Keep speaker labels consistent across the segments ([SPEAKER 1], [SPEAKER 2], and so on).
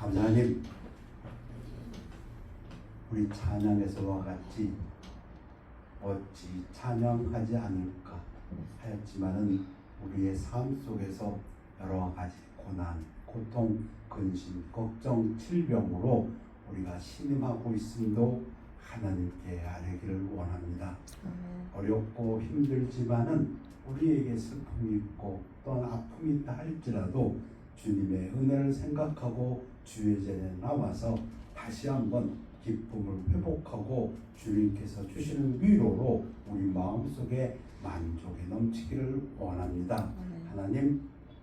[SPEAKER 1] 하나님, 우리 찬양에서와 같이 어찌 찬양하지 않을까 하였지만은 우리의 삶 속에서 여러 가지 고난, 고통, 근심, 걱정, 질병으로 우리가 신음하고 있음도 하나님께 아뢰기를 원합니다. 어렵고 힘들지만은 우리에게 슬픔이 있고 또한 아픔이 있다 할지라도 주님의 은혜를 생각하고 주의 전에 나와서 다시 한번 기쁨을 회복하고 주님께서 주시는 위로로 우리 마음속에 만족이 넘치기를 원합니다. 하나님,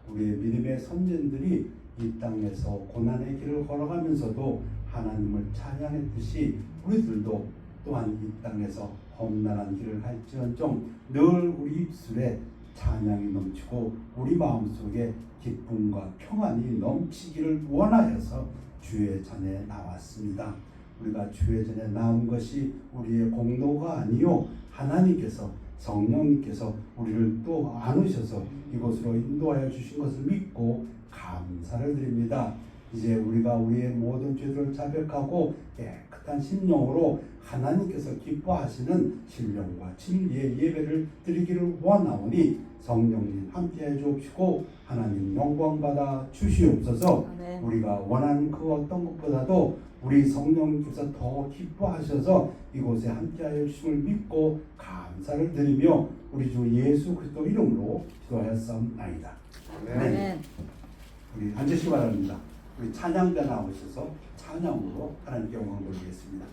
[SPEAKER 1] 우리의 믿음의 선진들이 이 땅에서 고난의 길을 걸어가면서도 하나님을 찬양했듯이 우리들도 또한 이 땅에서 험난한 길을 할지언정 늘 우리 입술에 찬양이 넘치고 우리 마음속에 기쁨과 평안이 넘치기를 원하여서 주의 전에 나왔습니다. 우리가 주의 전에 나온 것이 우리의 공로가 아니요 하나님께서 성령님께서 우리를 또 안으셔서 이곳으로 인도하여 주신 것을 믿고 감사를 드립니다. 이제 우리가 우리의 모든 죄를 자백하고 깨끗한 심령으로 하나님께서 기뻐하시는 신령과 진리의 예배를 드리기를 원하오니 성령님 함께해 주옵시고 하나님 영광받아 주시옵소서. 아멘. 우리가 원하는 그 어떤 것보다도 우리 성령님께서 더 기뻐하셔서 이곳에 함께하여 주심을 믿고 감사를 드리며 우리 주 예수 그리스도 이름으로 기도하였사옵나이다. 아멘. 우리 앉으시기 바랍니다. 우리 찬양가 나오셔서 찬양으로 하나님께 영광 돌리겠습니다.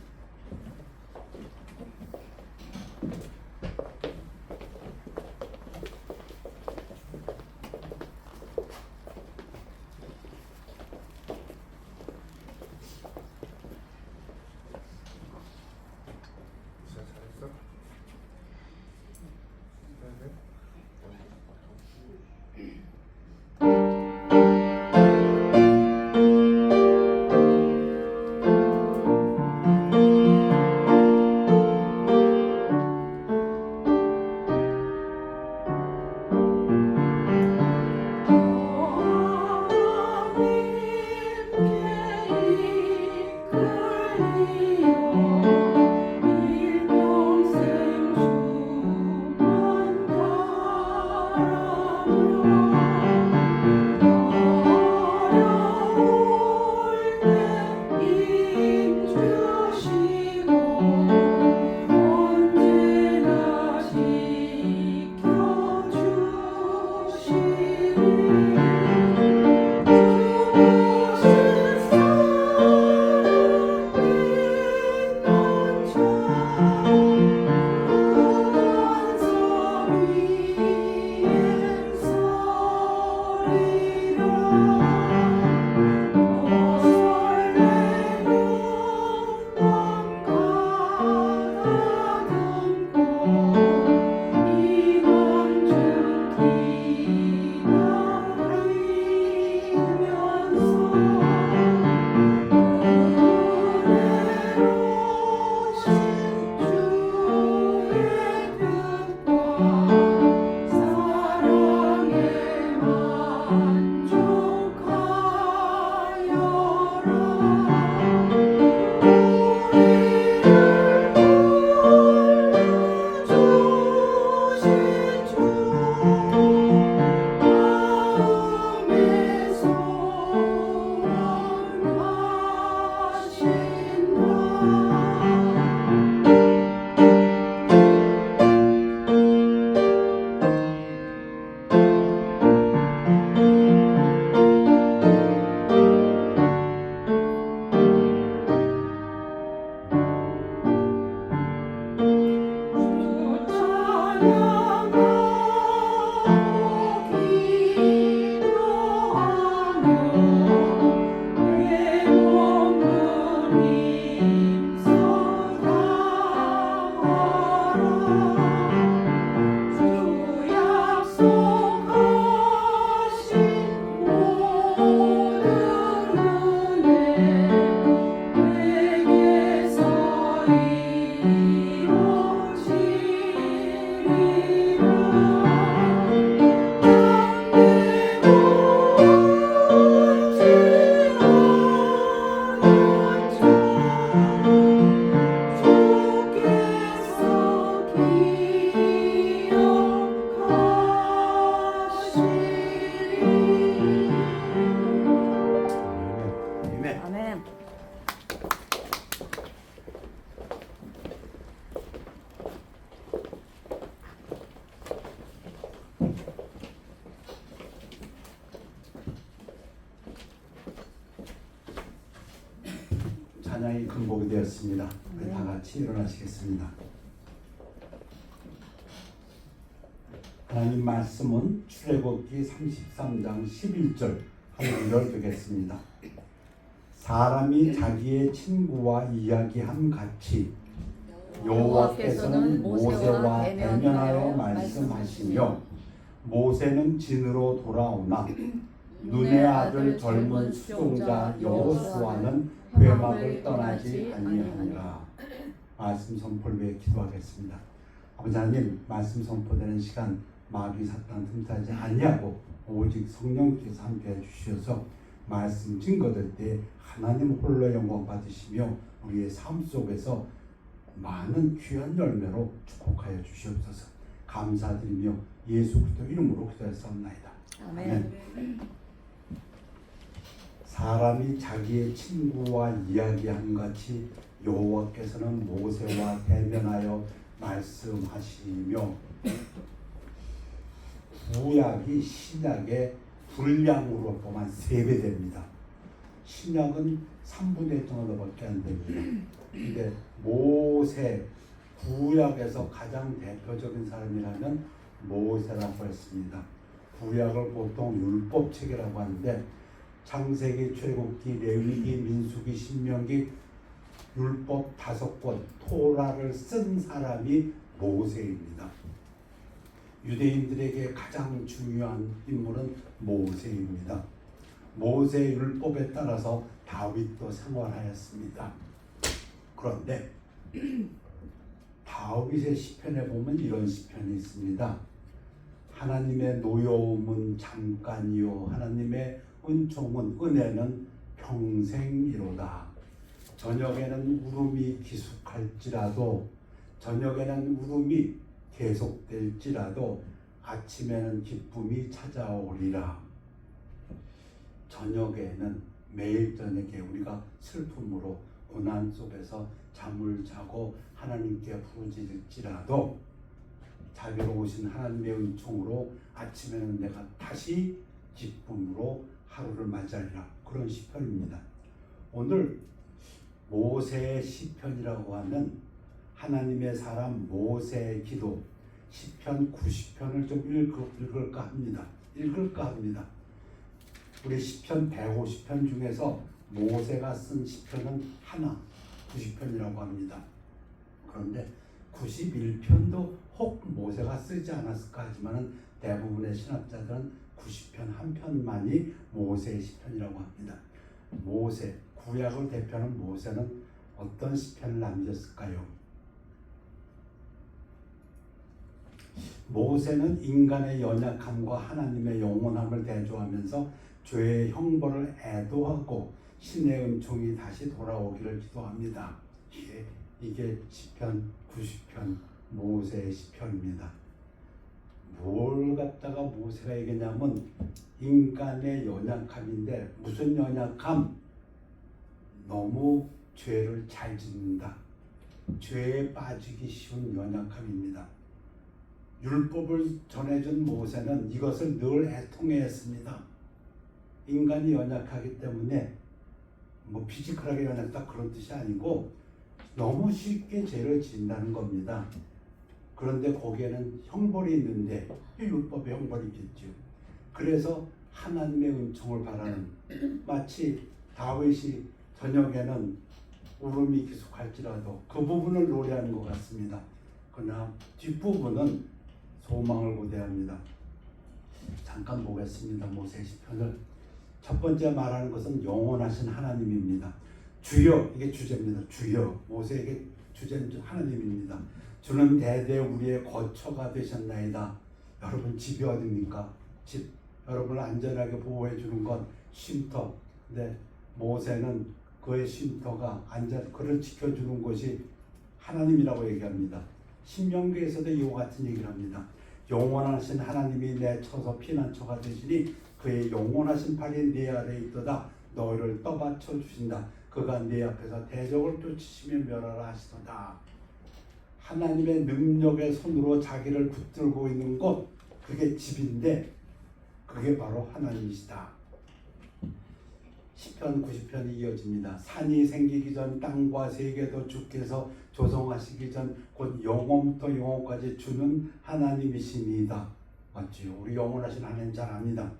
[SPEAKER 2] 아멘.
[SPEAKER 1] 찬양이 근복이 되었습니다. 우리 다 같이 일어나시겠습니다. 하나님 말씀은 출애굽기 33장 11절 한 구절 되겠습니다. 사람이 자기의 친구와 이야기함 같이 여호와께서는 모세와 대면하여 말씀하시며 모세는 진으로 돌아오나 눈의 아들 젊은 수종자 여호수아는 회막을 떠나지 아니하니라. 말씀 선포를 위해 기도하겠습니다. 아버지 하나님, 말씀 선포되는 시간 마귀 사탄 틈타지 아니하고 오직 성령께서 함께해 주셔서 말씀 증거될 때 하나님 홀로 영광 받으시며 우리의 삶 속에서 많은 귀한 열매로 축복하여 주시옵소서. 감사드리며 예수 그리스도 이름으로 기도했사옵나이다. 아멘. 사람이 자기의 친구와 이야기한 같이 여호와께서는 모세와 대면하여 말씀하시며, 구약이 신약의 분량으로 보면 3배 됩니다. 신약은 3분의 1 정도밖에 안 됩니다. 근데 모세, 구약에서 가장 대표적인 사람이라면 모세라고 했습니다. 구약을 보통 율법책이라고 하는데 창세기, 출애굽기, 레위기, 민수기, 신명기 율법 5권 토라를 쓴 사람이 모세입니다. 유대인들에게 가장 중요한 인물은 모세입니다. 모세 율법에 따라서 다윗도 생활하였습니다. 그런데 다윗의 시편에 보면 이런 시편이 있습니다. 하나님의 노여움은 잠깐이요 하나님의 은총은 은혜는 평생이로다. 저녁에는 울음이 기숙할지라도, 저녁에는 울음이 계속될지라도 아침에는 기쁨이 찾아오리라. 저녁에는, 매일 저녁에 우리가 슬픔으로 고난 속에서 잠을 자고 하나님께 부르짖을지라도 자비로 오신 하나님의 은총으로 아침에는 내가 다시 기쁨으로 하루를 맞이하리라. 그런 시편입니다. 오늘 모세의 시편이라고 하는 하나님의 사람 모세의 기도 시편 90편을 좀 읽을까 합니다. 우리 시편 150편 중에서 모세가 쓴 시편은 하나, 90편이라고 합니다. 그런데 91편도 혹 모세가 쓰지 않았을까 하지만 대부분의 신학자들은 90편 한 편만이 모세의 시편이라고 합니다. 모세, 구약을 대표하는 모세는 어떤 시편을 남겼을까요? 모세는 인간의 연약함과 하나님의 영원함을 대조하면서 죄의 형벌을 애도하고 신의 은총이 다시 돌아오기를 기도합니다. 이게 시편 90편 모세의 시편입니다. 뭘 갖다가 모세가 얘기냐면 인간의 연약함인데, 무슨 연약함? 너무 죄를 잘 짓는다. 죄에 빠지기 쉬운 연약함입니다. 율법을 전해준 모세는 이것을 늘 애통해했습니다. 인간이 연약하기 때문에 피지컬하게 연약다 그런 뜻이 아니고 너무 쉽게 죄를 짓는다는 겁니다. 그런데 거기에는 형벌이 있는데 율법의 형벌이겠죠. 그래서 하나님의 은총을 바라는, 마치 다윗이 저녁에는 울음이 기숙할지라도 그 부분을 노래하는 것 같습니다. 그러나 뒷부분은 소망을 고대합니다. 잠깐 보겠습니다. 모세 시편을. 첫 번째 말하는 것은 영원하신 하나님입니다. 주여, 이게 주제입니다. 주여, 모세에게 주제는 하나님입니다. 주는 대대 우리의 거처가 되셨나이다. 여러분 집이 어디입니까? 집. 여러분을 안전하게 보호해 주는 건 쉼터. 근데 모세는 그의 쉼터가 그를 지켜주는 곳이 하나님이라고 얘기합니다. 신명기에서도 이와 같은 얘기를 합니다. 영원하신 하나님이 내 처소 피난처가 되시니 그의 영원하신 팔이 네 아래에 있도다. 너희를 떠받쳐 주신다. 그 그가 네 앞에서 대적을 쫓으시며 멸하라 하시도다. 하나님의 능력의 손으로 자기를 붙들고 있는 곳, 그게 집인데 그게 바로 하나님이시다. 시편 90편이 이어집니다. 산이 생기기 전 땅과 세계도 주께서 조성하시기 전 곧 영원부터 영원까지 주는 하나님이십니다. 맞지요? 우리 영원하신 하나님 잘 압니다.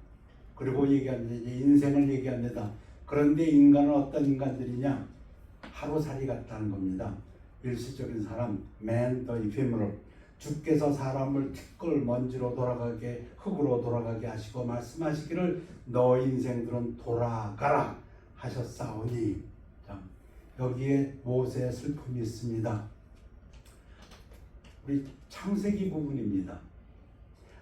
[SPEAKER 1] 그리고 얘기합니다. 이제 인생을 얘기합니다. 그런데 인간은 어떤 인간들이냐? 하루살이 같다는 겁니다. 일시적인 사람, man the ephemeral. 주께서 사람을 티끌 먼지로 돌아가게, 흙으로 돌아가게 하시고 말씀하시기를 너 인생들은 돌아가라 하셨사오니. 자, 여기에 모세의 슬픔이 있습니다. 우리 창세기 부분입니다.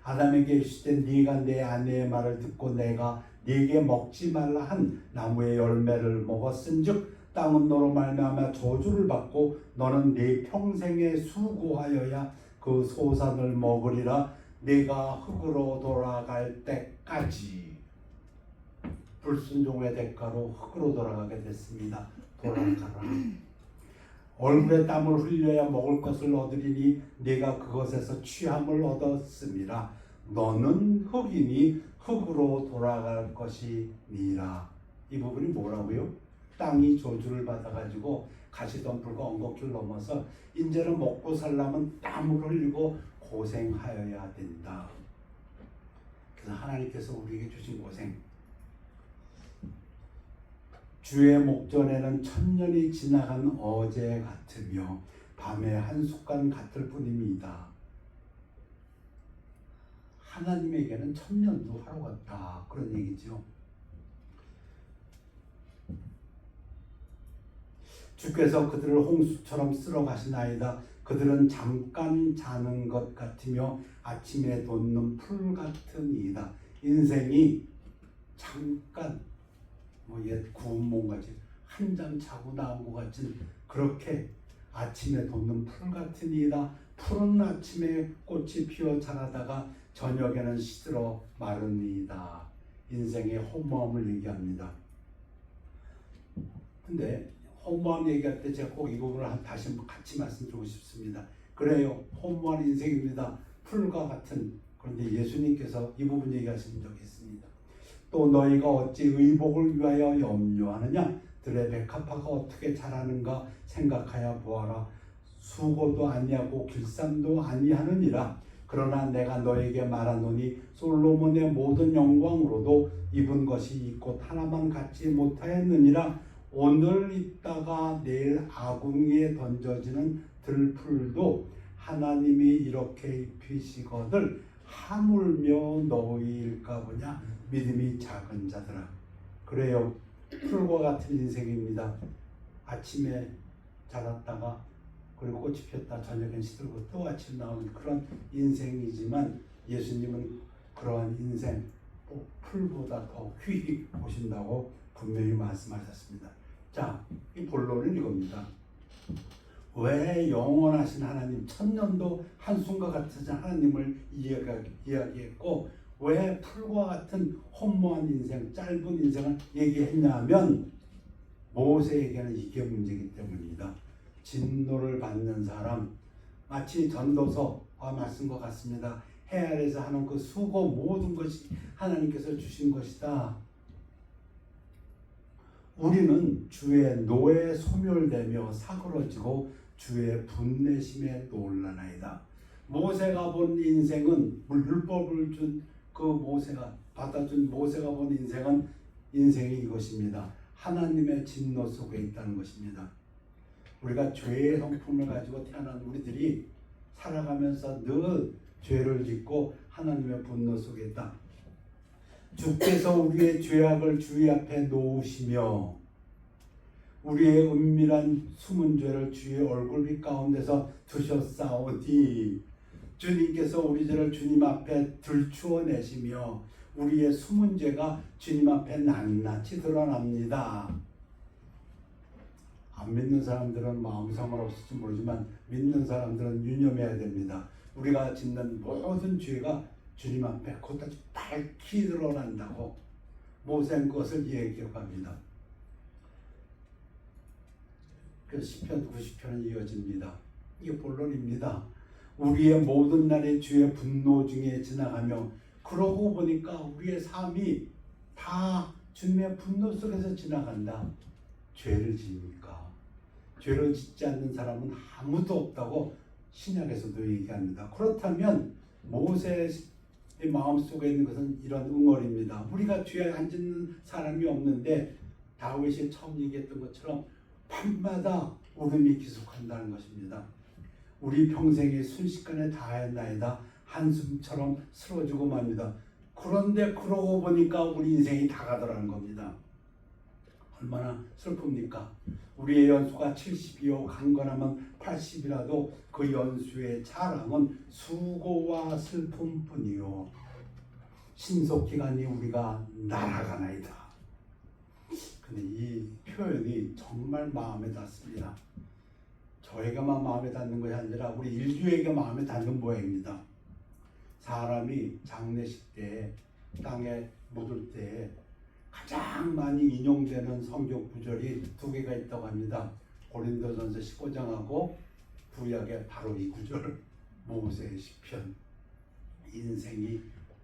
[SPEAKER 1] 아담에게 이르시되 네가 내 아내의 말을 듣고 내가 네게 먹지 말라 한 나무의 열매를 먹었은즉 땅은 너로 말미암아 저주를 받고 너는 네 평생에 수고하여야 그 소산을 먹으리라. 네가 흙으로 돌아갈 때까지. 불순종의 대가로 흙으로 돌아가게 됐습니다. 돌아가라. 얼굴에 땀을 흘려야 먹을 것을 얻으리니 네가 그것에서 취함을 얻었음이라. 너는 흙이니 흙으로 돌아갈 것이니라. 이 부분이 뭐라고요? 땅이 저주를 받아가지고 가시덤불과 엉겅퀴를 넘어서 이제는 먹고 살려면 땀을 흘리고 고생하여야 된다. 그래서 하나님께서 우리에게 주신 고생, 주의 목전에는 천년이 지나간 어제 같으며 밤의 한순간 같을 뿐입니다. 하나님에게는 천년도 하루 같다, 그런 얘기죠. 주께서 그들을 홍수처럼 쓸어 가시나이다. 그들은 잠깐 자는 것 같으며 아침에 돋는 풀 같으니이다. 인생이 잠깐 옛 구운 몸같이 한 장 자고 나온 것 같은, 그렇게 아침에 돋는 풀 같으니이다. 푸른 아침에 꽃이 피어 자라다가 저녁에는 시들어 마르니이다. 인생의 허무함을 얘기합니다. 근데 허무함 얘기할 때 제가 꼭 이 부분을 다시 같이 말씀드리고 싶습니다. 그래요, 허무한 인생입니다. 풀과 같은. 그런데 예수님께서 이 부분 얘기하신 적이 있습니다. 또 너희가 어찌 의복을 위하여 염려하느냐? 들의 백합화가 어떻게 자라는가 생각하여 보아라. 수고도 아니하고 길쌈도 아니하느니라. 그러나 내가 너에게 말하노니 솔로몬의 모든 영광으로도 입은 것이 이 꽃 하나만 갖지 못하였느니라. 오늘 있다가 내일 아궁이에 던져지는 들풀도 하나님이 이렇게 입히시거늘 하물며 너희일까 보냐. 믿음이 작은 자들아. 그래요, 풀과 같은 인생입니다. 아침에 자랐다가 그리고 꽃이 피었다 저녁엔 시들고 또 아침 나오는 그런 인생이지만 예수님은 그러한 인생 풀보다 더 휘휘 보신다고 분명히 말씀하셨습니다. 자, 이 본론은 이겁니다. 왜 영원하신 하나님, 천년도 한순간 같은 하나님을 이야기했고 왜 풀과 같은 허무한 인생, 짧은 인생을 얘기했냐면 모세에게는 이게 문제이기 때문입니다. 진노를 받는 사람, 마치 전도서와 말씀과 같습니다. 해 아래에서 하는 그 수고 모든 것이 하나님께서 주신 것이다. 우리는 주의 노에 소멸되며 사그러지고 주의 분내심에 놀라나이다. 모세가 본 인생은, 율법을 준 그 모세가 받아준 모세가 본 인생은 인생이 이것입니다. 하나님의 진노 속에 있다는 것입니다. 우리가 죄의 성품을 가지고 태어난 우리들이 살아가면서 늘 죄를 짓고 하나님의 분노 속에 있다. 주께서 우리의 죄악을 주의 앞에 놓으시며 우리의 은밀한 숨은 죄를 주의 얼굴빛 가운데서 두셨사오니. 주님께서 우리 죄를 주님 앞에 들추어내시며 우리의 숨은 죄가 주님 앞에 낱낱이 드러납니다. 안 믿는 사람들은 마음 상관없을지 모르지만 믿는 사람들은 유념해야 됩니다. 우리가 짓는 모든 죄가 주님 앞에 그것까지 밝히 드러난다고 모세는 그것을 기억합니다. 그래서 시편 90편은 이어집니다. 이게 본론입니다. 우리의 모든 날의 주의 분노 중에 지나가며 그러고 보니까 우리의 삶이 다 주님의 분노 속에서 지나간다. 죄를 지으니까. 죄를 짓지 않는 사람은 아무도 없다고 신약에서도 얘기합니다. 그렇다면 모세의 마음속에 있는 것은 이런 응어리입니다. 우리가 죄 안 짓는 사람이 없는데 다윗이 처음 얘기했던 것처럼 밤마다 울음이 기속한다는 것입니다. 우리 평생에 순식간에 다했나이다. 한숨처럼 쓰러지고 맙니다. 그런데 그러고 보니까 우리 인생이 다 가더라는 겁니다. 얼마나 슬픕니까? 우리의 연수가 70이요 강건하면 80이라도 그 연수의 자랑은 수고와 슬픔뿐이요 신속기간이 우리가 날아가나이다. 근데 이 표현이 정말 마음에 닿습니다. 저에게만 마음에 닿는 것이 아니라 우리 인류에게 마음에 닿는 모양입니다. 사람이 장례식 때 땅에 묻을 때 가장 많이 인용되는 성경 구절이 두 개가 있다고 합니다. 고린도전서 15장하고 구약의 바로 이 구절, 모세의 시편. 인생이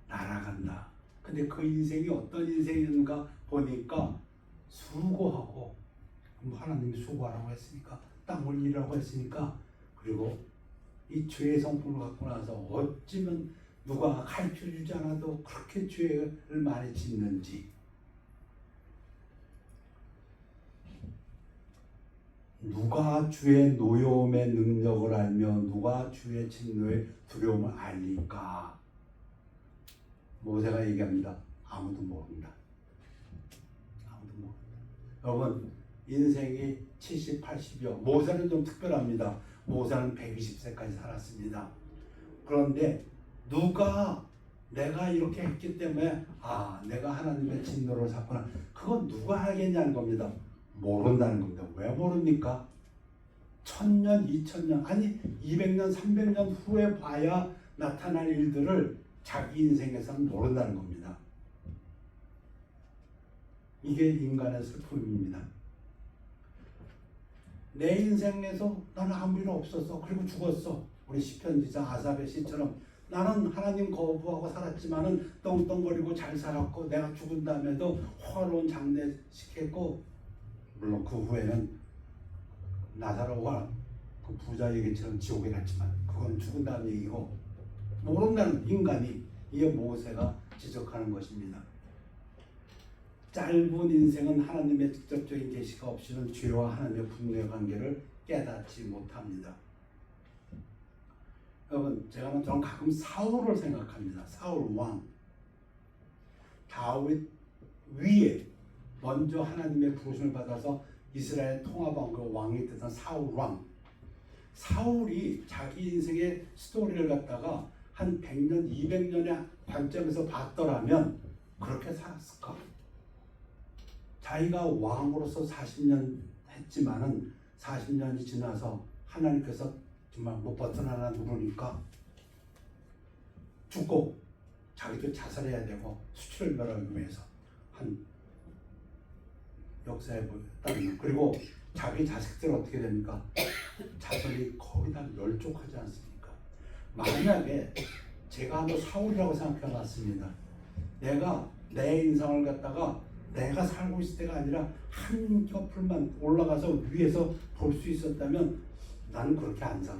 [SPEAKER 1] 날아간다. 근데 그 인생이 어떤 인생인가 보니까 수고하고, 하나님이 수고하라고 했으니까, 땀을 일하고 했으니까, 그리고 이 죄의 성품을 갖고 나서 어찌면 누가 가르쳐주지 않아도 그렇게 죄를 많이 짓는지, 누가 주의 노여움의 능력을 알며 누가 주의 진노의 두려움을 알리까? 모세가 얘기합니다. 아무도 모른다. 아무도 모른다. 여러분, 인생이 70, 80이요. 모세는 좀 특별합니다. 모세는 120세까지 살았습니다. 그런데 누가 내가 이렇게 했기 때문에 내가 하나님의 진노를 샀구나. 그건 누가 알겠냐는 겁니다. 모른다는 겁니다. 왜 모릅니까? 1000년, 2000년, 아니 200년, 300년 후에 봐야 나타날 일들을 자기 인생에서는 모른다는 겁니다. 이게 인간의 슬픔입니다. 내 인생에서 나는 아무 일 없었어. 그리고 죽었어. 우리 시편지자 아삽의 시처럼 나는 하나님 거부하고 살았지만은 떵떵거리고 잘 살았고 내가 죽은 다음에도 화로운 장례식했고, 물론 그 후에는 나사로가 그 부자 얘기처럼 지옥에 갔지만 그건 죽은 다음 얘기고, 모른다는 인간이, 이게 모세가 지적하는 것입니다. 짧은 인생은 하나님의 직접적인 계시가 없이는 죄와 하나님의 분노의 관계를 깨닫지 못합니다. 여러분, 저는 가끔 사울을 생각합니다. 사울 왕. 다윗 위에 먼저 하나님의 부르심을 받아서 이스라엘 통합왕 그 왕이 되던 사울 왕. 사울이 자기 인생의 스토리를 갖다가 한 100년, 200년의 관점에서 봤더라면 그렇게 살았을까? 자기가 왕으로서 40년 했지만은 40년이 지나서 하나님께서 정말 못 버텨나나 누르니까 죽고 자기도 자살해야 되고 수출을 멸하기 위해서 한 역사에 보였다. 그리고 자기 자식들 어떻게 됩니까? 자손이 거의 다 멸족하지 않습니까? 만약에 제가 한번 사울이라고 생각해 봤습니다. 내가 내 인생을 갖다가 내가 살고 있을 때가 아니라 한 겹을만 올라가서 위에서 볼 수 있었다면 나는 그렇게 안 살아.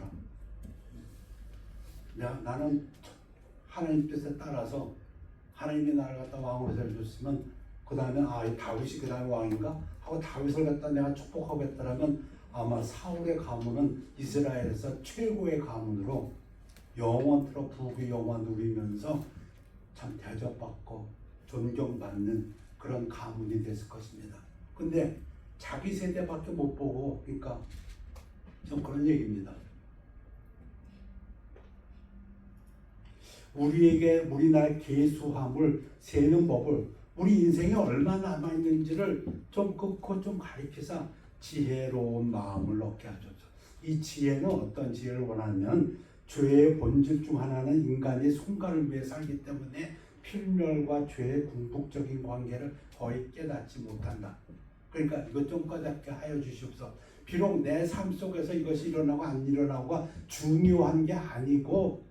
[SPEAKER 1] 나는 하나님 뜻에 따라서 하나님이 나를 갖다 왕으로 세워줬으면 그 다음에 다윗이 그 다음에 왕인가? 하고 다윗을 갖다 내가 축복하고 했더라면 아마 사울의 가문은 이스라엘에서 최고의 가문으로 영원토록 부귀 영화 누리면서 참 대접받고 존경받는 그런 가문이 됐을 것입니다. 근데 자기 세대밖에 못 보고, 그러니까 좀 그런 얘기입니다. 우리나라의 계수함을 세는 법을, 우리 인생에 얼마나 남아있는지를 좀 가리켜서 지혜로운 마음을 얻게 하소서. 이 지혜는 어떤 지혜를 원하면, 죄의 본질 중 하나는 인간이 손가를 위해 살기 때문에 필멸과 죄의 궁극적인 관계를 거의 깨닫지 못한다. 그러니까 이것 좀 꺼잡게 하여 주시옵소서. 비록 내 삶 속에서 이것이 일어나고 안 일어나고가 중요한 게 아니고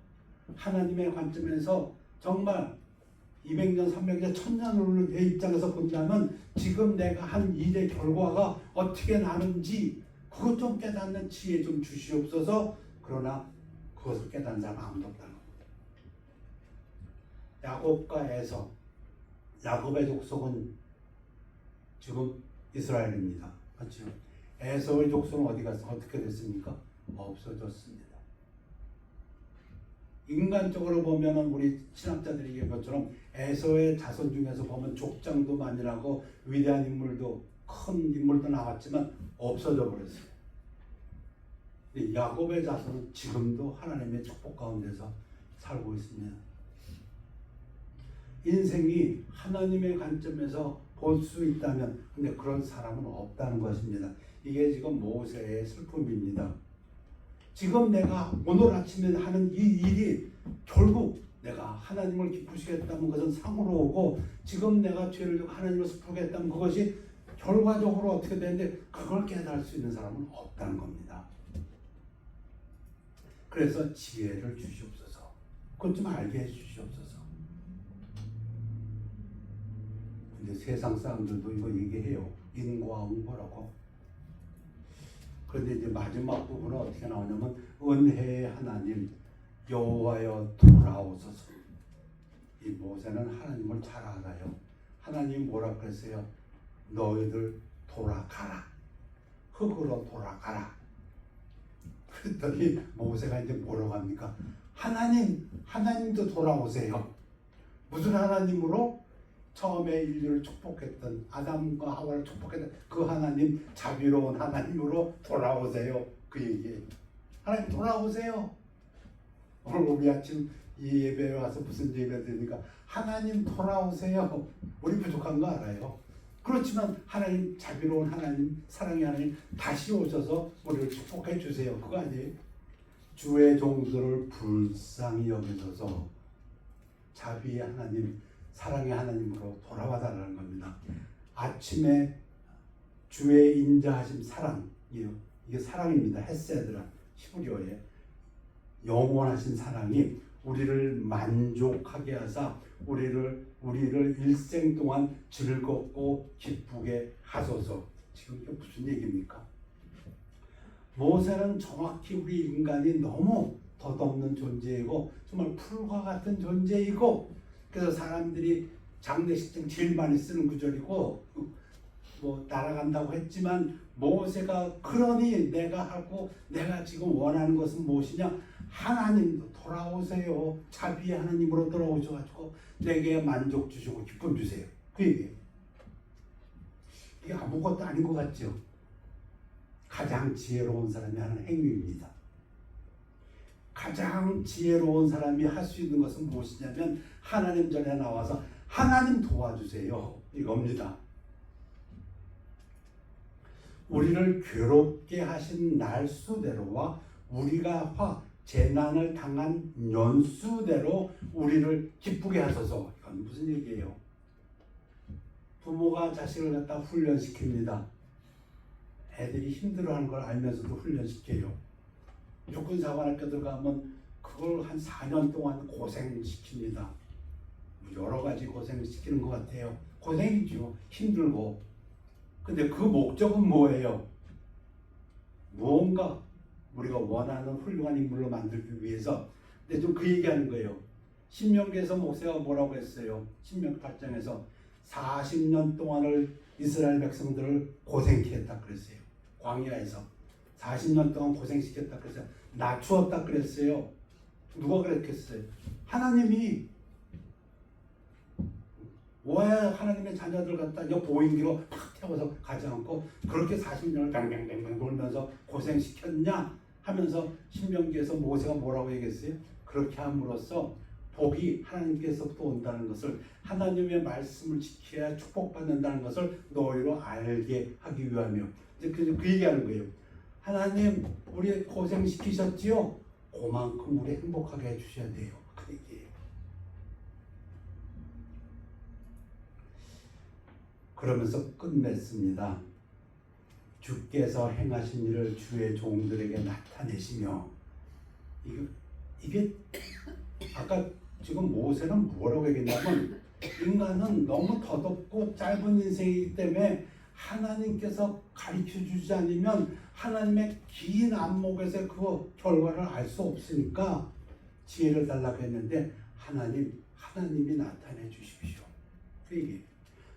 [SPEAKER 1] 하나님의 관점에서 정말 200년, 300년, 1000년의 입장에서 본다면 지금 내가 한 일의 결과가 어떻게 나는지 그것 좀 깨닫는 지혜 좀 주시옵소서. 그러나 그것을 깨닫는 사람 아무도 없다는 겁니다. 야곱과 에서, 야곱의 족속은 지금 이스라엘입니다. 그렇죠? 에서의 족속은 어디 갔어? 어떻게 됐습니까? 없어졌습니다. 인간적으로 보면 우리 신학자들이 얘기한 것처럼 에서의 자손 중에서 보면 족장도 만일하고 위대한 인물도 큰 인물도 나왔지만 없어져 버렸어요. 야곱의 자손은 지금도 하나님의 축복 가운데서 살고 있습니다. 인생이 하나님의 관점에서 볼 수 있다면 근데 그런 사람은 없다는 것입니다. 이게 지금 모세의 슬픔입니다. 지금 내가 오늘 아침에 하는 이 일이 결국 내가 하나님을 기쁘시겠다는 것은 상으로 오고 지금 내가 죄를 지고 하나님을 슬프게 했다면 그것이 결과적으로 어떻게 되는데 그걸 깨달을 수 있는 사람은 없다는 겁니다. 그래서 지혜를 주시옵소서. 그것 좀 알게 해주시옵소서. 근데 세상 사람들도 이거 얘기해요. 인과응보라고. 그런데 이제 마지막 부분은 어떻게 나오냐면 은혜의 하나님 여호와여 돌아오소서. 이 모세는 하나님을 잘 알아요. 하나님 뭐라 그랬어요? 너희들 돌아가라. 흙으로 돌아가라. 그랬더니 모세가 이제 뭐라고 합니까? 하나님도 돌아오세요. 무슨 하나님으로? 처음에 인류를 축복했던 아담과 하와를 축복했던 그 하나님, 자비로운 하나님으로 돌아오세요. 그 얘기예요. 하나님 돌아오세요. 오늘 우리 아침 이 예배에 와서 무슨 예배 드리니까 하나님 돌아오세요. 우리 부족한 거 알아요. 그렇지만 하나님, 자비로운 하나님, 사랑의 하나님 다시 오셔서 우리를 축복해 주세요. 그거 아니에요? 주의 종들을 불쌍히 여기소서. 자비의 하나님, 사랑의 하나님으로 돌아와달라는 겁니다. 아침에 주의 인자하심 사랑이요. 이게 사랑입니다. 헤세드라 히브리어에 영원하신 사랑이 우리를 만족하게 하사 우리를 일생 동안 즐겁고 기쁘게 하소서. 지금 이게 무슨 얘기입니까? 모세는 정확히 우리 인간이 너무 덧없는 존재이고 정말 풀과 같은 존재이고 그래서 사람들이 장례식 때 제일 많이 쓰는 구절이고 뭐 날아간다고 했지만 모세가 그러니 내가 지금 원하는 것은 무엇이냐? 하나님도 돌아오세요. 자비의 하나님으로 돌아오셔가지고 내게 만족 주시고 기쁨 주세요. 그 얘기예요. 이게 아무것도 아닌 것 같죠? 가장 지혜로운 사람이 하는 행위입니다. 가장 지혜로운 사람이 할 수 있는 것은 무엇이냐면 하나님 전에 나와서 하나님 도와주세요. 이겁니다. 우리를 괴롭게 하신 날수대로와 우리가 재난을 당한 연수대로 우리를 기쁘게 하소서. 이건 무슨 얘기예요? 부모가 자식을 갖다 훈련시킵니다. 애들이 힘들어하는 걸 알면서도 훈련시켜요. 육군사관학교 들어가면 그걸 한 4년 동안 고생시킵니다. 여러 가지 고생을 시키는 것 같아요. 고생이죠. 힘들고. 근데 그 목적은 뭐예요? 무언가 우리가 원하는 훌륭한 인물로 만들기 위해서. 근데 좀 그 얘기하는 거예요. 신명기에서 모세가 뭐라고 했어요? 신명기 8장에서 40년 동안을 이스라엘 백성들을 고생케 했다 그랬어요. 광야에서 40년 동안 고생시켰다 그랬어요. 낮추었다 그랬어요. 누가 그랬겠어요? 하나님이. 왜 하나님의 자녀들 갖다 보행기로 팍 태워서 가지 않고 그렇게 40년을 뱅뱅뱅뱅 돌면서 고생시켰냐 하면서 신명기에서 모세가 뭐라고 얘기했어요? 그렇게 함으로써 복이 하나님께서부터 온다는 것을, 하나님의 말씀을 지켜야 축복받는다는 것을 너희로 알게 하기 위하며. 이제 그 얘기하는 거예요. 하나님 우리 고생시키셨지요? 그만큼 우리 행복하게 해주셔야 돼요. 그 얘기예요. 그러면서 끝냈습니다. 주께서 행하신 일을 주의 종들에게 나타내시며, 이게 아까 지금 모세는 뭐라고 얘기했냐면, 인간은 너무 더덥고 짧은 인생이기 때문에 하나님께서 가르쳐 주지 않으면 하나님의 긴 안목에서 그 결과를 알 수 없으니까 지혜를 달라고 했는데, 하나님이 나타내 주십시오. 그 얘기.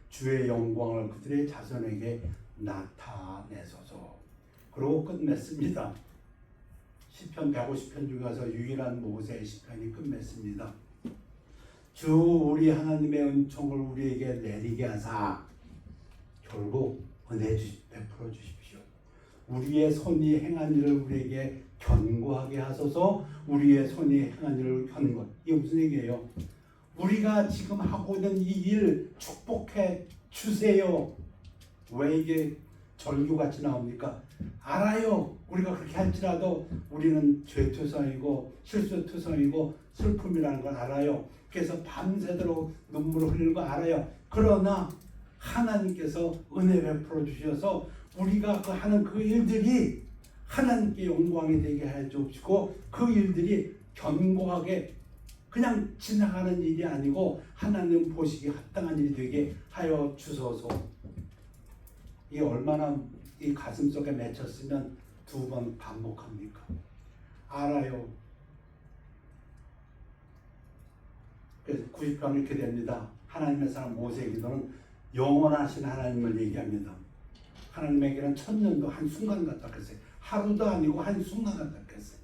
[SPEAKER 1] 주의 영광을 그들의 자손에게 나타내소서. 그러고 끝맺습니다. 시편 150편 중에서 유일한 모세의 시편이 끝맺습니다. 주 우리 하나님의 은총을 우리에게 내리게 하사 결국 은혜 베풀어 주십시오. 우리의 손이 행한 일을 우리에게 견고하게 하소서. 우리의 손이 행한 일을 견고. 이게 무슨 얘기예요? 우리가 지금 하고 있는 이 일 축복해 주세요. 왜 이게 절규같이 나옵니까? 알아요. 우리가 그렇게 할지라도 우리는 죄투성이고 실수투성이고 슬픔이라는 걸 알아요. 그래서 밤새도록 눈물을 흘리는 거 알아요. 그러나 하나님께서 은혜 베풀어 주셔서 우리가 하는 그 일들이 하나님께 영광이 되게 해 주시고, 그 일들이 견고하게 그냥 지나가는 일이 아니고 하나님 보시기에 합당한 일이 되게 하여 주소서. 이게 얼마나 이 가슴 속에 맺혔으면 2번 반복합니까? 알아요. 그래서 90편 이렇게 됩니다. 하나님의 사람 모세의 기도는 영원하신 하나님을 얘기합니다. 하나님에게는 1000년도 한순간 같다 그랬어요. 하루도 아니고 한순간 같다 그랬어요.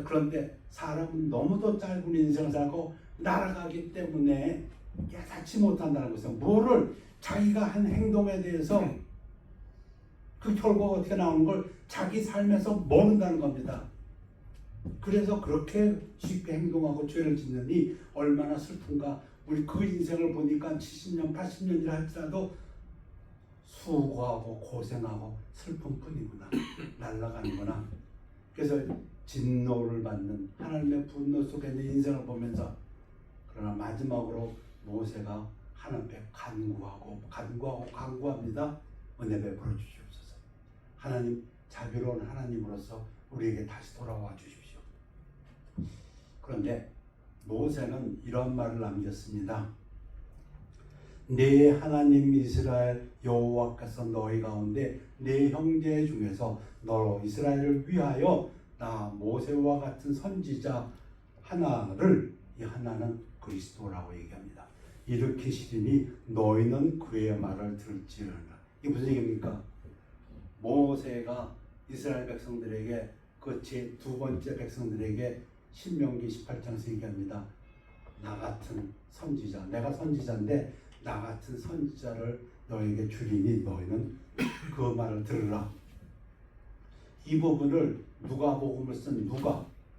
[SPEAKER 1] 그런데 사람은 너무도 짧은 인생을 살고 날아가기 때문에 깨닫지 못한다는 것은, 뭐를 자기가 한 행동에 대해서 그 결과가 어떻게 나오는 걸 자기 삶에서 모른다는 겁니다. 그래서 그렇게 쉽게 행동하고 죄를 짓느니 얼마나 슬픈가. 우리 그 인생을 보니까 70년, 80년이라 할지라도 수고하고 고생하고 슬픈 뿐이구나. 날아가는구나. 그래서 진노를 받는 하나님의 분노 속에 있는 인생을 보면서, 그러나 마지막으로 모세가 하나님께 간구합니다. 은혜 베풀어 주시옵소서. 하나님, 자비로운 하나님으로서 우리에게 다시 돌아와 주십시오. 그런데 모세는 이런 말을 남겼습니다. 내 하나님 이스라엘 여호와께서 너희 가운데 내 형제 중에서 너로 이스라엘을 위하여 나 모세와 같은 선지자 하나를, 이 하나는 그리스도라고 얘기합니다. 일으키시리니 너희는 그의 말을 들을지어라. 이게 무슨 얘기입니까? 모세가 이스라엘 백성들에게, 그 제 2번째 백성들에게 신명기 18장에서 얘기합니다. 나 같은 선지자, 내가 선지자인데 나 같은 선지자를 너에게 주리니 너희는 그 말을 들으라. 이 부분을 누가복음을 쓴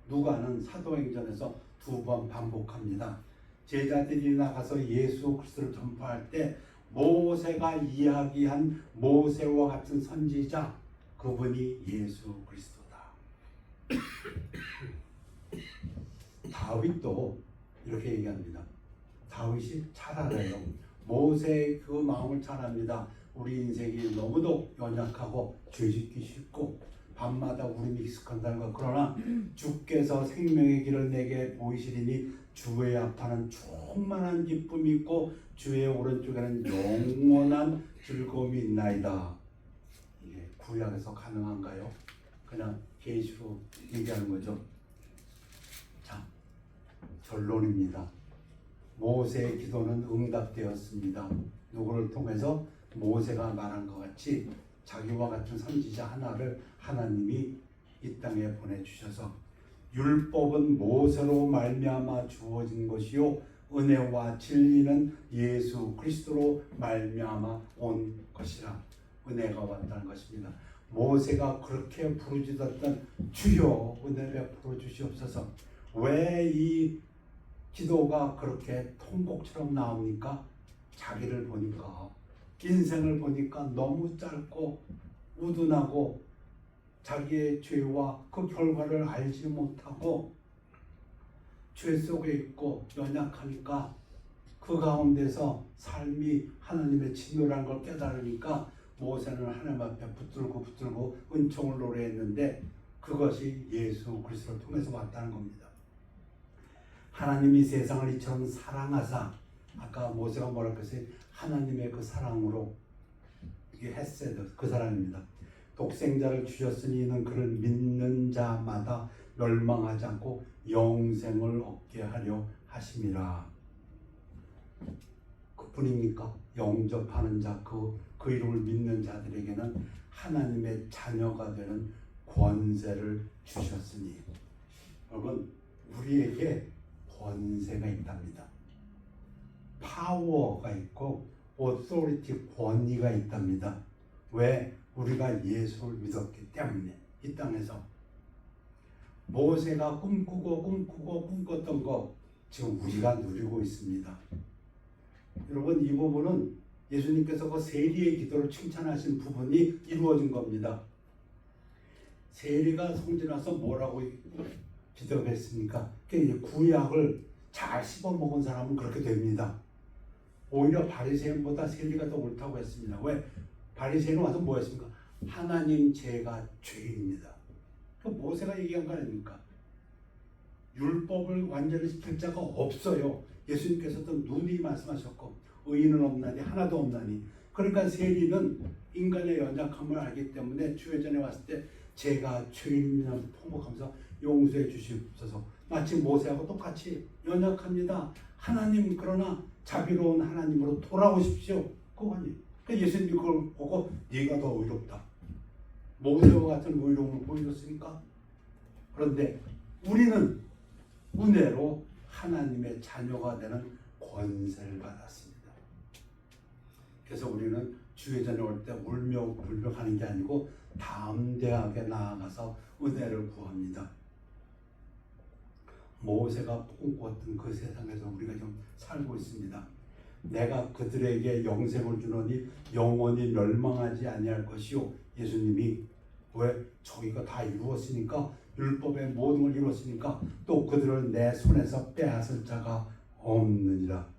[SPEAKER 1] 누가는 사도행전에서 2번 반복합니다. 제자들이 나가서 예수 그리스도를 전파할 때 모세가 이야기한 모세와 같은 선지자, 그분이 예수 그리스도다. 다윗도 이렇게 얘기합니다. 다윗이 잘 알아요. 모세의 그 마음을 잘 압니다. 우리 인생이 너무도 연약하고 죄짓기 쉽고 밤마다 우리는 익숙한다는 것. 그러나 주께서 생명의 길을 내게 보이시리니 주의 앞에는 충만한 기쁨이 있고 주의 오른쪽에는 영원한 즐거움이 있나이다. 이게 구약에서 가능한가요? 그냥 계시로 얘기하는 거죠. 자, 결론입니다. 모세의 기도는 응답되었습니다. 누구를 통해서? 모세가 말한 것 같이 자기와 같은 선지자 하나를 하나님이 이 땅에 보내주셔서, 율법은 모세로 말미암아 주어진 것이요 은혜와 진리는 예수 그리스도로 말미암아 온 것이라. 은혜가 왔다는 것입니다. 모세가 그렇게 부르짖었던 주여 은혜 베풀어 주시옵소서. 왜 이 기도가 그렇게 통곡처럼 나옵니까? 자기를 보니까, 인생을 보니까 너무 짧고 우둔하고 자기의 죄와 그 결과를 알지 못하고 죄 속에 있고 연약하니까 그 가운데서 삶이 하나님의 진노라는 걸 깨달으니까 모세는 하나님 앞에 붙들고 은총을 노래했는데 그것이 예수 그리스도를 통해서 왔다는 겁니다. 하나님이 세상을 이처럼 사랑하사, 아까 모세가 뭐라고 했어요? 하나님의 그 사랑으로, 이게 헤세드, 그 사랑입니다. 독생자를 주셨으니 이는 그를 믿는 자마다 멸망하지 않고 영생을 얻게 하려 하심이라. 그뿐입니까? 영접하는 자, 그 이름을 믿는 자들에게는 하나님의 자녀가 되는 권세를 주셨으니, 여러분, 우리에게 권세가 있답니다. 파워가 있고 authority, 권위가 있답니다. 왜? 우리가 예수를 믿었기 때문에. 이 땅에서 모세가 꿈꿨던 거 지금 우리가 누리고 있습니다. 여러분, 이 부분은 예수님께서 그 세리의 기도를 칭찬하신 부분이 이루어진 겁니다. 세리가 성전에 와서 뭐라고 기도했습니까? 구약을 잘 씹어먹은 사람은 그렇게 됩니다. 오히려 바리새인보다 세리가 더 옳다고 했습니다. 왜? 바리새인은 와서 뭐 했습니까? 하나님, 제가 죄인입니다. 그 모세가 얘기한 거 아닙니까? 율법을 완전히 지킬 자가 없어요. 예수님께서도 누누이 말씀하셨고 의인은 없나니 하나도 없나니. 그러니까 세리는 인간의 연약함을 알기 때문에 주회전에 왔을 때 제가 죄인이라고 통곡하면서 용서해 주시옵소서. 마치 모세하고 똑같이 연약합니다. 하나님, 그러나 자비로운 하나님으로 돌아오십시오. 그거 아니에요. 그러니까 예수님이 그걸 보고 네가 더 의롭다, 모세와 같은 의로움을 보여줬으니까. 그런데 우리는 은혜로 하나님의 자녀가 되는 권세를 받았습니다. 그래서 우리는 주회전에 올 때 울며 불평하는 게 아니고 담대하게 나아가서 은혜를 구합니다. 모세가 꿈꿨던 그 세상에서 우리가 좀 살고 있습니다. 내가 그들에게 영생을 주노니 영원히 멸망하지 아니할 것이요. 예수님이 왜? 저희가 다 이루었으니까, 율법의 모든 걸 이루었으니까 또 그들을 내 손에서 빼앗을 자가 없느니라.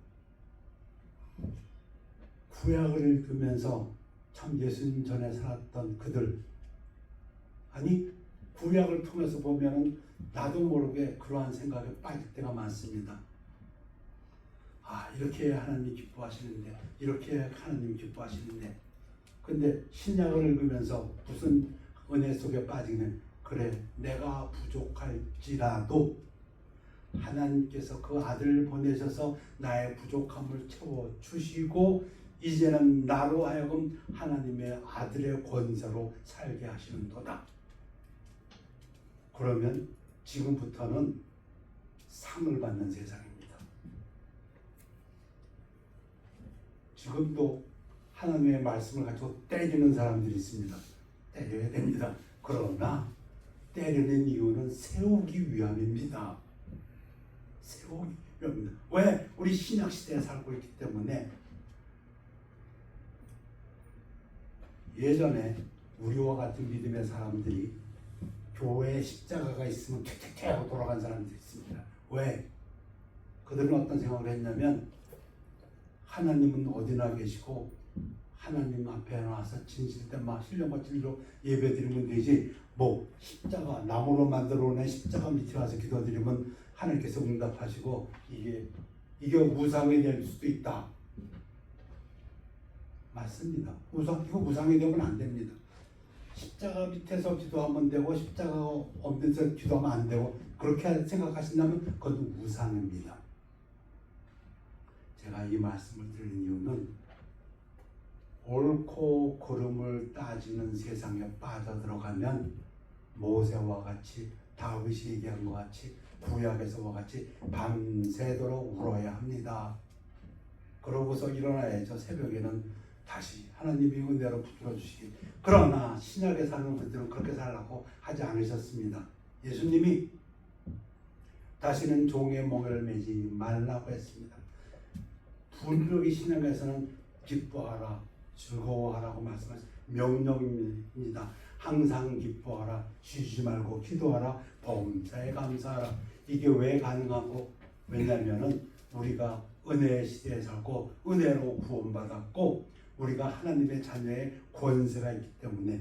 [SPEAKER 1] 구약을 읽으면서 참 예수님 전에 살았던 그들, 아니 구약을 통해서 보면 나도 모르게 그러한 생각에 빠질 때가 많습니다. 아, 이렇게 하나님이 기뻐하시는데, 이렇게 하나님이 기뻐하시는데, 근데 신약을 읽으면서 무슨 은혜 속에 빠지는, 그래 내가 부족할지라도 하나님께서 그 아들을 보내셔서 나의 부족함을 채워주시고 이제는 나로 하여금 하나님의 아들의 권세로 살게 하시는도다. 그러면 지금부터는 상을 받는 세상입니다. 지금도 하나님의 말씀을 가지고 때리는 사람들이 있습니다. 때려야 됩니다. 그러나 때리는 이유는 세우기 위함입니다. 세우기 위함입니다. 왜? 우리 신약시대에 살고 있기 때문에. 예전에 우리와 같은 믿음의 사람들이 교회에 십자가가 있으면 퇴퇴퇴 하고 돌아간 사람들이 있습니다. 왜? 그들은 어떤 생각을 했냐면, 하나님은 어디나 계시고 하나님 앞에 나와서 진실된 신령과 진리로 예배드리면 되지, 뭐 십자가 나무로 만들어 놓은 십자가 밑에 와서 기도드리면 하나님께서 응답하시고 이게 우상이 될 수도 있다. 맞습니다. 이거 우상이 되면 안 됩니다. 십자가 밑에서 기도하면 되고 십자가 없는 데서 기도하면 안 되고, 그렇게 생각하신다면 그건 우상입니다. 제가 이 말씀을 드리는 이유는 옳고 그름을 따지는 세상에 빠져들어가면 모세와 같이, 다윗이 얘기한 것 같이, 구약에서와 같이 밤새도록 울어야 합니다. 그러고서 일어나야죠. 새벽에는 다시 하나님이 은혜로 붙들어 주시기. 그러나 신약에 사는 그들은 그렇게 살라고 하지 않으셨습니다. 예수님이 다시는 종의 멍에를 매지 말라고 했습니다. 분명히 신약에서는 기뻐하라, 즐거워하라고 말씀하신 명령입니다. 항상 기뻐하라, 쉬지 말고 기도하라, 범사에 감사하라. 이게 왜 가능하고, 왜냐하면 우리가 은혜의 시대에 살고 은혜로 구원받았고 우리가 하나님의 자녀의 권세가 있기 때문에.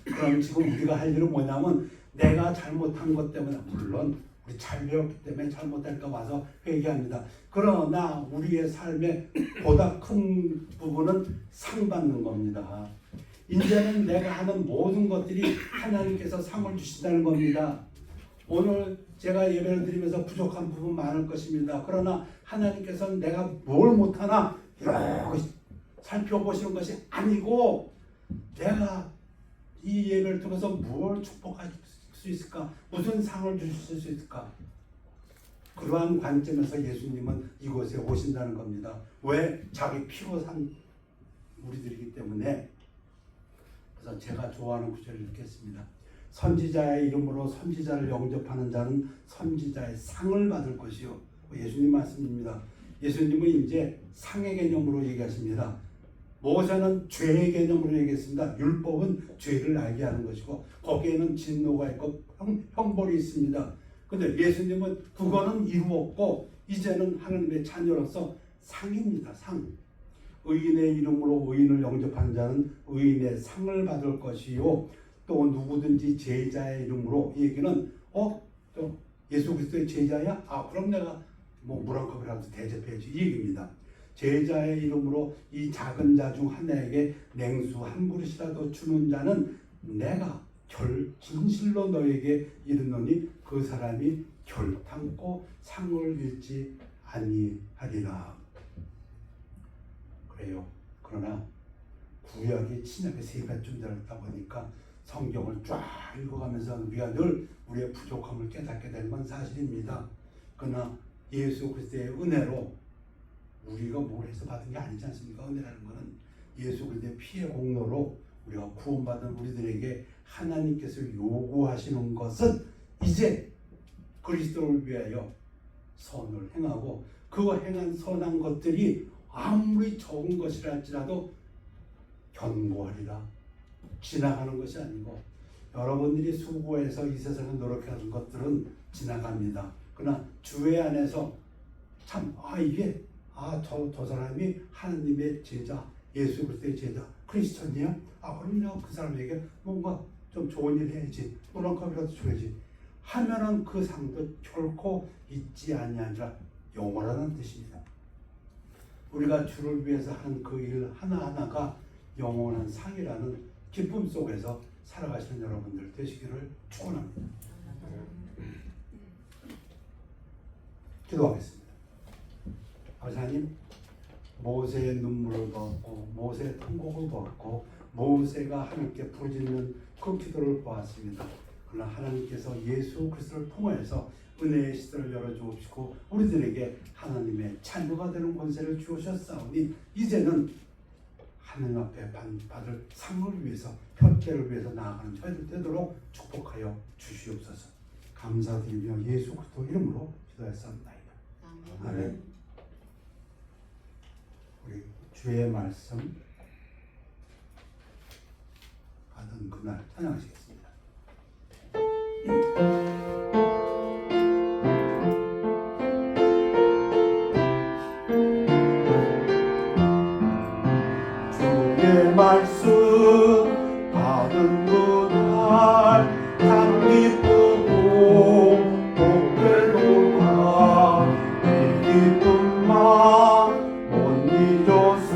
[SPEAKER 1] 그럼 지금 우리가 할 일은 뭐냐면 내가 잘못한 것 때문에, 물론 우리 잘 배웠기 때문에 잘못할까 와서 회개합니다. 그러나 우리의 삶의 보다 큰 부분은 상 받는 겁니다. 이제는 내가 하는 모든 것들이 하나님께서 상을 주신다는 겁니다. 오늘 제가 예배를 드리면서 부족한 부분 많을 것입니다. 그러나 하나님께서는 내가 뭘 못하나 이렇게 살펴보시는 것이 아니고 내가 이 예배를 통해서 뭘 축복할 수 있을까? 무슨 상을 주실 수 있을까? 그러한 관점에서 예수님은 이곳에 오신다는 겁니다. 왜? 자기 피로 산 우리들이기 때문에. 그래서 제가 좋아하는 구절을 읽겠습니다. 선지자의 이름으로 선지자를 영접하는 자는 선지자의 상을 받을 것이요. 예수님 말씀입니다. 예수님은 이제 상의 개념으로 얘기하십니다. 모세는 죄의 개념으로 얘기했습니다. 율법은 죄를 알게 하는 것이고 거기에는 진노가 있고 형벌이 있습니다. 근데 예수님은 그거는 이루었고 이제는 하나님의 자녀로서 상입니다. 상. 의인의 이름으로 의인을 영접하는 자는 의인의 상을 받을 것이요. 또 누구든지 제자의 이름으로, 이 얘기는 또 예수 그리스도의 제자야? 그럼 내가 물 한 컵이라도 대접해야지, 이 얘기입니다. 제자의 이름으로 이 작은 자 중 하나에게 냉수 한 그릇이라도 주는 자는 내가 진실로 너에게 이르노니 그 사람이 결탄코 상을 잃지 아니하리라. 그래요. 그러나 구약이 신약의 세 가지쯤 되었다 보니까 성경을 쫙 읽어가면서 우리가 늘 우리의 부족함을 깨닫게 되는 건 사실입니다. 그러나 예수 그리스도의 은혜로 우리가 뭘 해서 받은 게 아니지 않습니까? 은혜라는 것은 예수 그리스도의 피의 공로로 우리가 구원받은 우리들에게 하나님께서 요구하시는 것은 이제 그리스도를 위하여 선을 행하고 그 행한 선한 것들이 아무리 적은 것이라 할지라도 견고하리라. 지나가는 것이 아니고 여러분들이 수고해서 이 세상에 노력하는 것들은 지나갑니다. 그러나 주의 안에서 참 이게 저 사람이 하나님의 제자, 예수 그리스도의 제자, 크리스천이야? 그럼요. 그 사람에게 뭔가 좀 좋은 일 해야지, 물 한 컵이라도 줘야지 하면은 그 상도 결코 잊지 아니하리라. 영원하다는 뜻입니다. 우리가 주를 위해서 하는 그 일 하나하나가 영원한 상이라는 기쁨 속에서 살아가시는 여러분들 되시기를 축원합니다. 기도하겠습니다. 하나님, 모세의 눈물을 벗고 모세의 통곡을 벗고 모세가 하나님께 부르짖는 그 기도를 보았습니다. 그러나 하나님께서 예수 그리스도를 통해서 은혜의 시대를 열어주옵시고 우리들에게 하나님의 자녀가 되는 권세를 주셨사오니 이제는 하나님 앞에 받을 상을 위해서, 협죄를 위해서 나아가는 저희들 되도록 축복하여 주시옵소서. 감사드리며 예수 그리스도 이름으로 기도했사옵나이다. 아멘. 우리 주의 말씀 받은 그날 찬양하시겠습니다. 주의 말씀 받은 그날 참 기쁘고 복되도다. 이 기쁨만 못 잊어서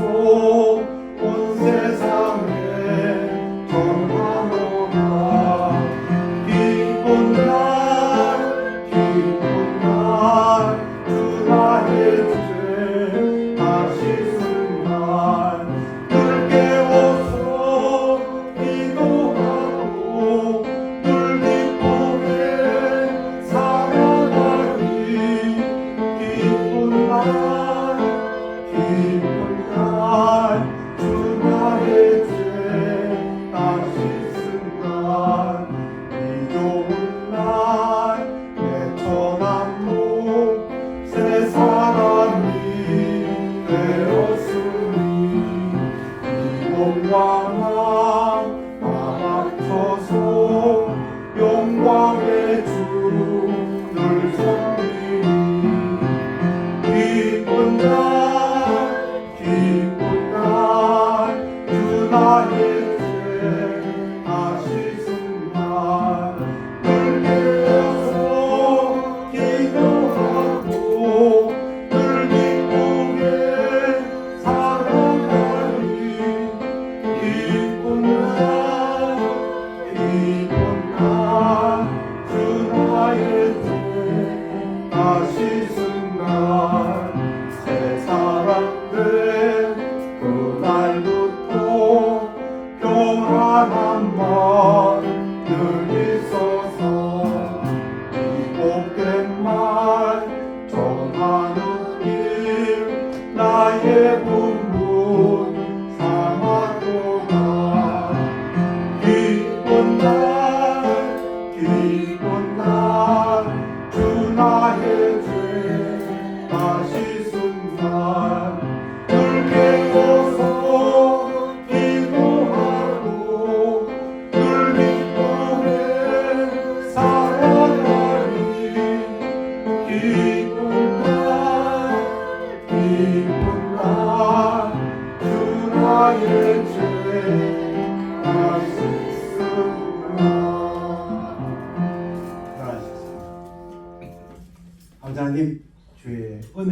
[SPEAKER 1] 온 세상에 전하노라. 기쁜 날 주 나의 주제 다시 쓴 날 늘 깨워서 기도하고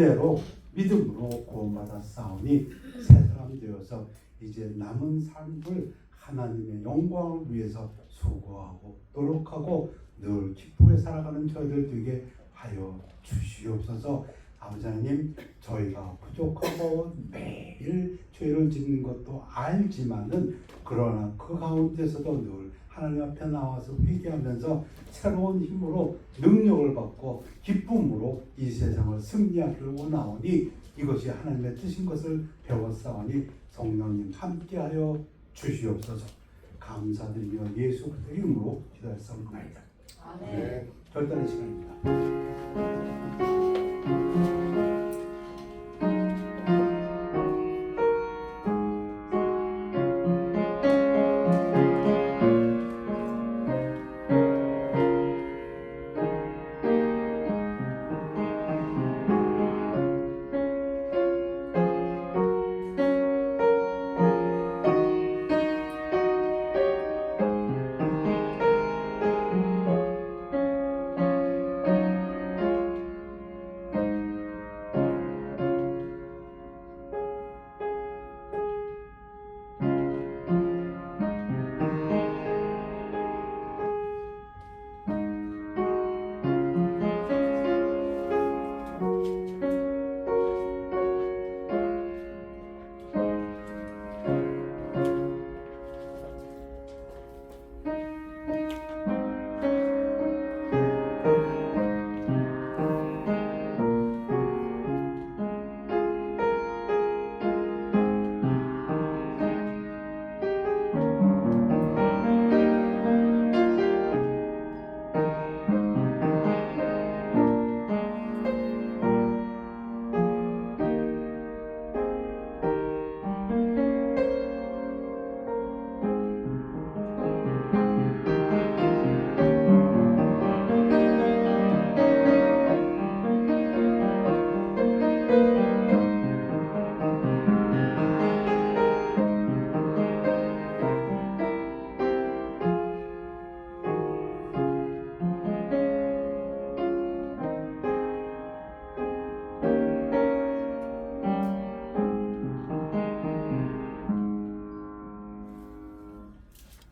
[SPEAKER 1] 은혜로 믿음으로 구원받았사오니 새 사람 되어서 이제 남은 삶을 하나님의 영광을 위해서 수고하고 노력하고 늘 기쁘게 살아가는 저희들 되게 하여 주시옵소서. 아버지 하나님, 저희가 부족하고 매일 죄를 짓는 것도 알지만은 그러나 그 가운데서도 늘 하나님 앞에 나와서 회개하면서 새로운 힘으로 능력을 받고 기쁨으로 이 세상을 승리하기를 원하오니 이것이 하나님의 뜻인 것을 배웠사오니 성령님 함께하여 주시옵소서. 감사드리며 예수 그리스도의 이름으로 기도했사옵나이다.
[SPEAKER 2] 아멘.
[SPEAKER 1] 절단의 시간입니다.